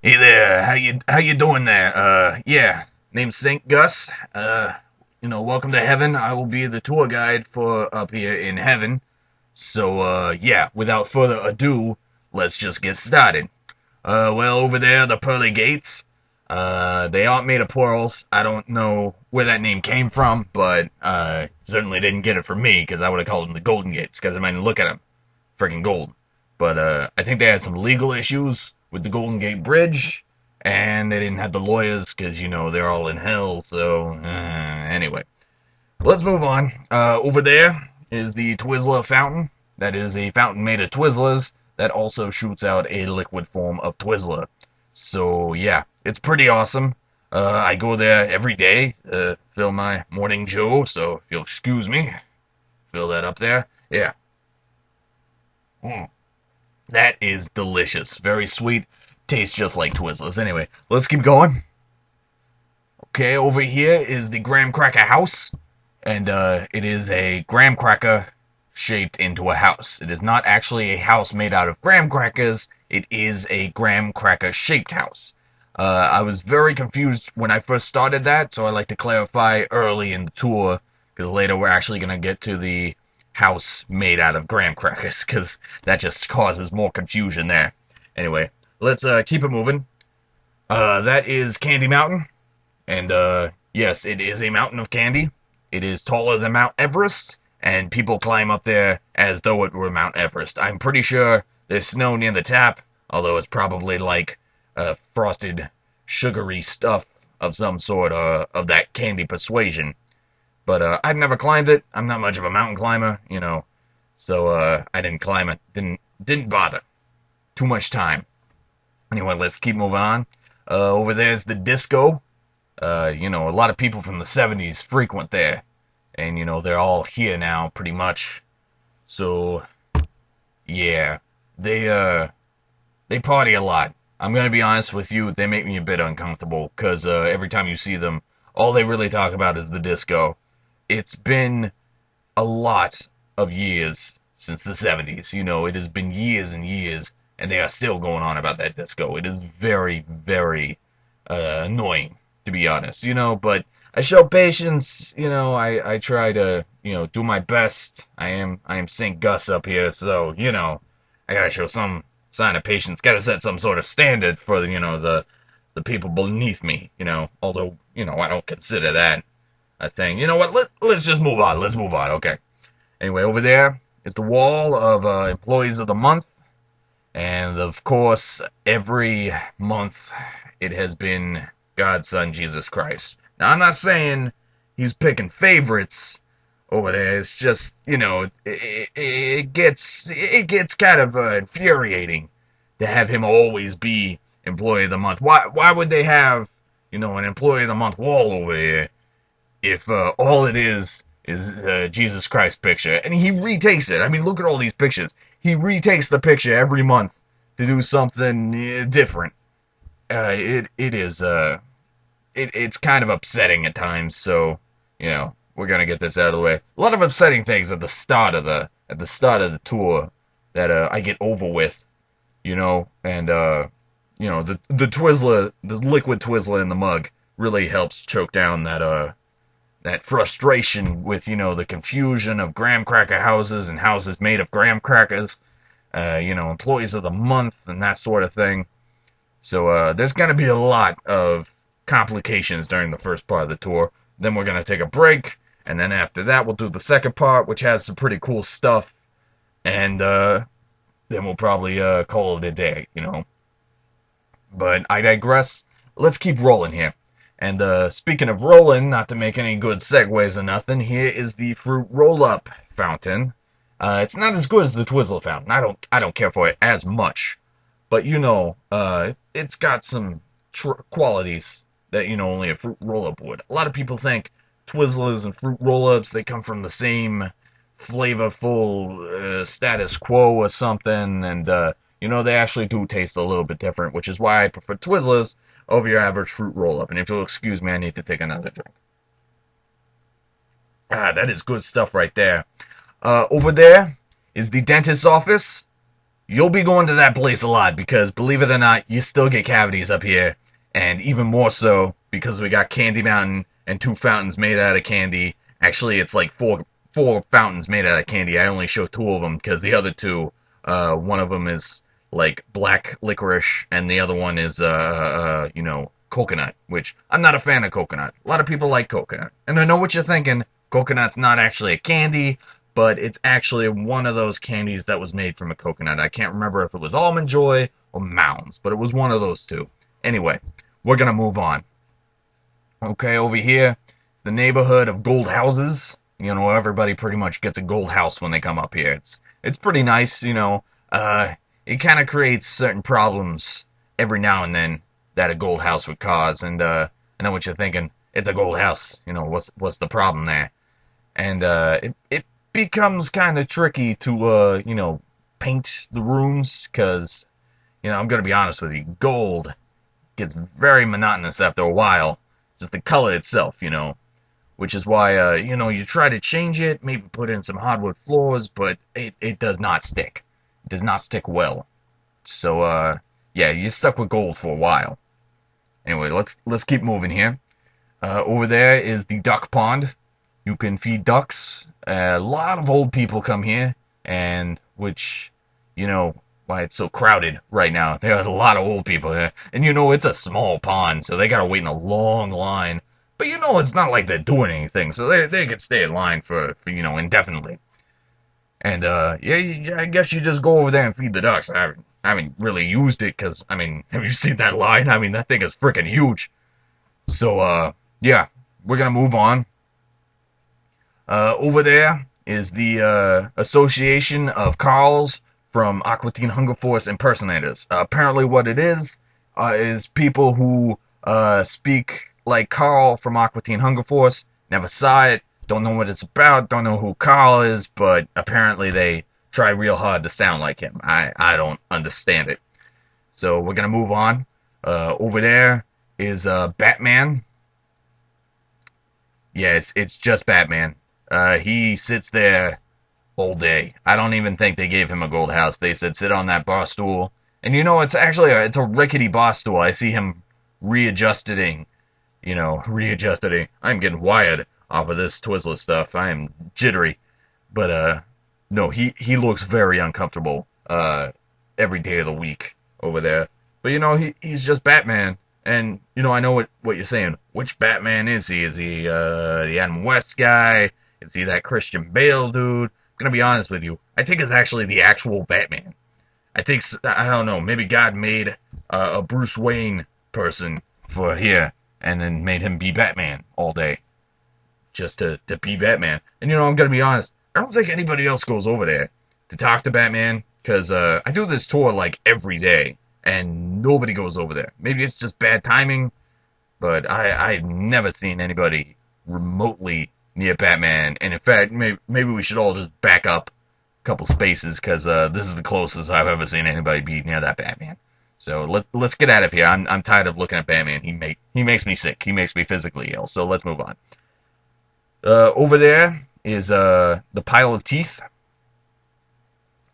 Hey there, how you doing there? Yeah, name's Saint Gus. Welcome to heaven. I will be the tour guide for up here in heaven. So, yeah, without further ado, let's just get started. Well, over there, the pearly gates. They aren't made of pearls. I don't know where that name came from, but certainly didn't get it from me because I would have called them the golden gates. Because I mean, look at them, freaking gold. But I think they had some legal issues with the Golden Gate Bridge, and they didn't have the lawyers because they're all in hell. So anyway, let's move on. Over there is the Twizzler fountain. That is a fountain made of Twizzlers that also shoots out a liquid form of Twizzler. So yeah, it's pretty awesome. I go there every day, fill my morning Joe. So if you'll excuse me, fill that up there. Yeah. Mm. That is delicious. Very sweet. Tastes just like Twizzlers. Anyway, let's keep going. Okay, over here is the graham cracker house. And it is a graham cracker shaped into a house. It is not actually a house made out of graham crackers. It is a graham cracker shaped house. I was very confused when I first started that, so I like to clarify early in the tour, because later we're actually going to get to the house made out of graham crackers, because that just causes more confusion there. Anyway, let's keep it moving. That is Candy Mountain, and yes, it is a mountain of candy. It is taller than Mount Everest, and people climb up there as though it were Mount Everest. I'm pretty sure there's snow near the top, although it's probably like frosted, sugary stuff of some sort of that candy persuasion. But I've never climbed it. I'm not much of a mountain climber, so I didn't climb it. Didn't bother. Too much time. Anyway, let's keep moving on. Over there's the disco. A lot of people from the 70s frequent there. And, they're all here now, pretty much. So, yeah. They party a lot. I'm gonna be honest with you, they make me a bit uncomfortable, because every time you see them, all they really talk about is the disco. It's been a lot of years since the 70s. It has been years and years, and they are still going on about that disco. It is very, very annoying, to be honest, but I show patience, I try to, do my best. I am St. Gus up here, so, I gotta show some sign of patience. Gotta set some sort of standard for, the people beneath me, although, I don't consider that a thing. You know what, let's just move on. Let's move on, okay. Anyway, over there is the wall of Employees of the Month, and of course, every month it has been God's Son, Jesus Christ. Now, I'm not saying he's picking favorites over there. It's just, it gets kind of infuriating to have him always be Employee of the Month. Why would they have, an Employee of the Month wall over here if all it is Jesus Christ picture? And he retakes it. I mean, look at all these pictures. He retakes the picture every month to do something different. It's kind of upsetting at times, so, we're gonna get this out of the way. A lot of upsetting things at the start of the tour that I get over with, and the Twizzler, the liquid Twizzler in the mug really helps choke down that frustration with, the confusion of graham cracker houses and houses made of graham crackers, Employees of the Month and that sort of thing. So there's going to be a lot of complications during the first part of the tour. Then we're going to take a break, and then after that we'll do the second part, which has some pretty cool stuff, and then we'll probably call it a day, But I digress. Let's keep rolling here. And speaking of rolling, not to make any good segues or nothing, here is the fruit roll-up fountain. It's not as good as the Twizzler fountain. I don't care for it as much. But, it's got some qualities that, only a fruit roll-up would. A lot of people think Twizzlers and fruit roll-ups, they come from the same flavorful status quo or something. And, they actually do taste a little bit different, which is why I prefer Twizzlers over your average fruit roll-up. And if you'll excuse me, I need to take another drink. That is good stuff right there. Over there is the dentist's office. you'll be going to that place a lot because, believe it or not, you still get cavities up here, and even more so because we got Candy Mountain and two fountains made out of candy. Actually, it's like four fountains made out of candy. I only show two of them because the other two, one of them is like black licorice, and the other one is coconut. Which I'm not a fan of coconut. A lot of people like coconut, and I know what you're thinking. Coconut's not actually a candy, but it's actually one of those candies that was made from a coconut. I can't remember if it was Almond Joy or Mounds, but it was one of those two. Anyway, we're gonna move on. Okay, over here, the neighborhood of gold houses. You know, everybody pretty much gets a gold house when they come up here. It's pretty nice, you know. It kind of creates certain problems every now and then that a gold house would cause, and I know what you're thinking. It's a gold house. You know, what's the problem there? And it becomes kind of tricky to paint the rooms because I'm gonna be honest with you, gold gets very monotonous after a while, just the color itself, which is why you try to change it, maybe put in some hardwood floors, but it does not stick. It does not stick well. So yeah, you're stuck with gold for a while. Anyway, let's keep moving here. Over there is the duck pond. You can feed ducks. A lot of old people come here, and which, why it's so crowded right now. There's a lot of old people here. And it's a small pond, so they gotta wait in a long line. But it's not like they're doing anything, so they could stay in line for indefinitely. And yeah, I guess you just go over there and feed the ducks. I haven't really used it, because, have you seen that line? That thing is freaking huge. So, yeah, we're gonna move on. Over there is the Association of Carls from Aqua Teen Hunger Force Impersonators. Apparently what it is people who speak like Carl from Aqua Teen Hunger Force. Never saw it, don't know what it's about, don't know who Carl is, but apparently they try real hard to sound like him. I don't understand it. So we're gonna move on. Over there is Batman. Yeah, it's just Batman. He sits there all day. I don't even think they gave him a gold house. They said sit on that bar stool. And it's actually it's a rickety bar stool. I see him readjusting. I'm getting wired off of this Twizzler stuff. I am jittery. But no, he looks very uncomfortable every day of the week over there. But he's just Batman. And I know what you're saying. Which Batman is he? Is he the Adam West guy? Is he that Christian Bale dude? I'm gonna be honest with you. I think it's actually the actual Batman. I don't know. Maybe God made a Bruce Wayne person for here, and then made him be Batman all day, just to be Batman. And I'm gonna be honest. I don't think anybody else goes over there to talk to Batman, because I do this tour like every day, and nobody goes over there. Maybe it's just bad timing, but I've never seen anybody remotely near Batman. And in fact, maybe we should all just back up a couple spaces, because this is the closest I've ever seen anybody be near that Batman. So let's get out of here. I'm tired of looking at Batman. He makes me sick. He makes me physically ill. So let's move on. Over there is the pile of teeth.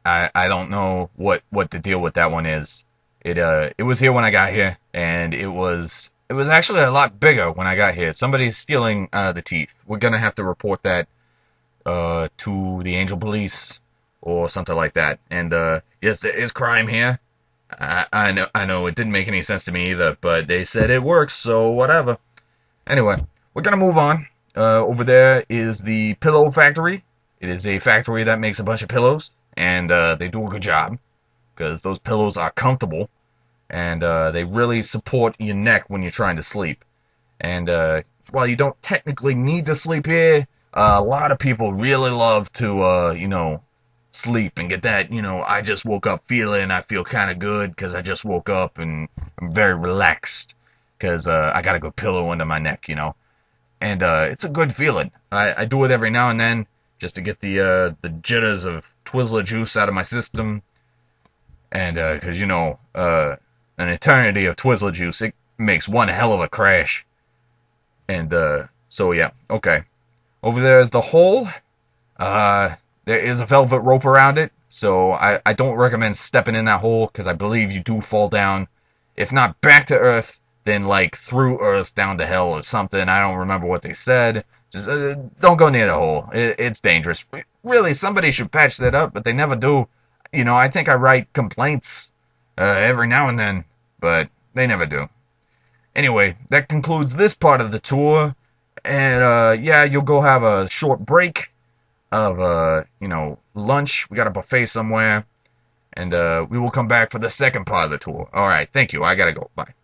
I don't know what the deal with that one is. It was here when I got here, and it was actually a lot bigger when I got here. Somebody's stealing the teeth. We're gonna have to report that to the Angel Police or something like that. And yes, there is crime here. I know it didn't make any sense to me either, but they said it works, so whatever. Anyway, we're gonna move on. Over there is the Pillow Factory. It is a factory that makes a bunch of pillows, and they do a good job, because those pillows are comfortable, and they really support your neck when you're trying to sleep. And while you don't technically need to sleep here, a lot of people really love to, sleep and get that, I just woke up feeling. I feel kind of good because I just woke up and I'm very relaxed because I got a good pillow under my neck, And it's a good feeling. I do it every now and then just to get the jitters of Twizzler juice out of my system. And because, an eternity of Twizzler juice, it makes one hell of a crash. And so, yeah, okay. Over there is the hole. There is a velvet rope around it, So I don't recommend stepping in that hole because I believe you do fall down. If not back to Earth, then like through Earth down to hell or something. I don't remember what they said. Just don't go near the hole. It's dangerous. Really, somebody should patch that up, but they never do. You know, I think I write complaints every now and then, but they never do. Anyway, that concludes this part of the tour. And yeah, you'll go have a short break of lunch. We got a buffet somewhere, and we will come back for the second part of the tour. All right, thank you. I gotta go. Bye.